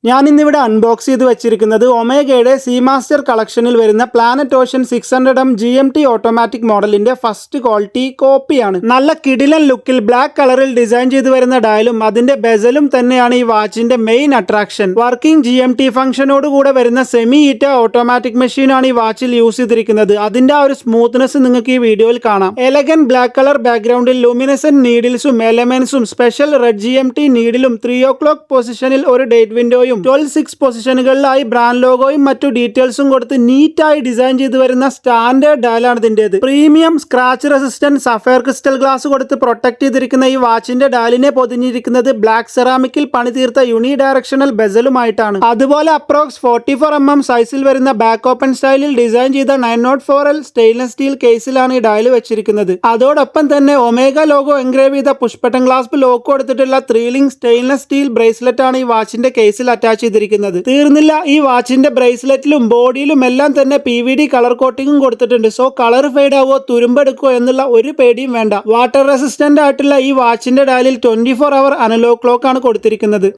ഞാൻ ഇന്നിവിടെ അൺബോക്സ് ചെയ്ത് വെച്ചിരിക്കുന്നത് ഒമേഗയുടെ സീമാസ്റ്റർ കളക്ഷനിൽ വരുന്ന planet Ocean 600M GMT automatic മോഡലിന്റെ ഫസ്റ്റ് ക്വാളിറ്റി കോപ്പിയാണ്. നല്ല കിടിലൻ ലുക്കിൽ ബ്ലാക്ക് കളറിൽ ഡിസൈൻ ചെയ്ത് വരുന്ന ഡയലും അതിന്റെ ബെസലും തന്നെയാണ് ഈ വാച്ചിന്റെ മെയിൻ അട്രാക്ഷൻ. വർക്കിംഗ് GMT ഫംഗ്ഷനോട് കൂടെ വരുന്ന സെമി ഹീറ്റ ഓട്ടോമാറ്റിക് മെഷീനാണ് ഈ വാച്ചിൽ യൂസ് ചെയ്തിരിക്കുന്നത്. അതിന്റെ ആ ഒരു സ്മൂത്ത്നെസ് നിങ്ങൾക്ക് ഈ വീഡിയോയിൽ കാണാം. എലഗൻ ബ്ലാക്ക് കളർ ബാക്ക്ഗ്രൗണ്ടിൽ ലൂമിനസൻ നീഡിൽസും എലമെന്റ്സും സ്പെഷ്യൽ റെഡ് GMT നീഡിലും 3 o'clock പൊസിഷനിൽ ഒരു ഡേറ്റ് വിൻഡോയും 12-6 പൊസിഷനുകളിലായി ബ്രാൻഡ് ലോഗോയും മറ്റു ഡീറ്റെയിൽസും കൊടുത്ത് നീറ്റായി ഡിസൈൻ ചെയ്ത് വരുന്ന സ്റ്റാൻഡേർഡ് ഡയലാണ് ഇതിന്റേത്. Premium scratch resistant sapphire crystal glass കൊടുത്ത് പ്രൊട്ടക്ട് ചെയ്തിരിക്കുന്ന ഈ വാച്ചിന്റെ ഡയലിനെ പൊതിഞ്ഞിരിക്കുന്നത് ബ്ലാക്ക് സെറാമിക്കിൽ പണിതീർത്ത യൂണി ഡയറക്ഷണൽ ബെസലുമായിട്ടാണ്. അതുപോലെ അപ്രോക്സ് 44mm സൈസിൽ വരുന്ന ബാക്ക് ഓപ്പൺ സ്റ്റൈലിൽ ഡിസൈൻ ചെയ്ത 904L സ്റ്റെയിൻലെസ് സ്റ്റീൽ കേസിലാണ് ഈ ഡയൽ വെച്ചിരിക്കുന്നത്. അതോടൊപ്പം തന്നെ ഒമേഗ ലോഗോ എൻഗ്രേവ് ചെയ്ത പുഷ് ബട്ടൺ ക്ലാസ്പ് ലോക്ക് കൊടുത്തിട്ടുള്ള 3-link സ്റ്റെയിൻലെസ് സ്റ്റീൽ ബ്രേസ്ലെറ്റ് ആണ് ഈ വാച്ചിന്റെ കേസിൽ അറ്റാച്ച് ചെയ്തിരിക്കുന്നത്. തീർന്നില്ല, ഈ വാച്ചിന്റെ ബ്രേസ്ലെറ്റിലും ബോഡിയിലും എല്ലാം തന്നെ PVD കളർ കോട്ടിങ്ങും കൊടുത്തിട്ടുണ്ട്. സോ കളർ ഫെയ്ഡ് ആവോ തുരുമ്പെടുക്കോ എന്നുള്ള ഒരു പേടിയും വേണ്ട. വാട്ടർ റെസിസ്റ്റന്റ് ആയിട്ടുള്ള ഈ വാച്ചിന്റെ ഡയലിൽ 24 hour അനലോഗ് ക്ലോക്ക് ആണ് കൊടുത്തിരിക്കുന്നത്.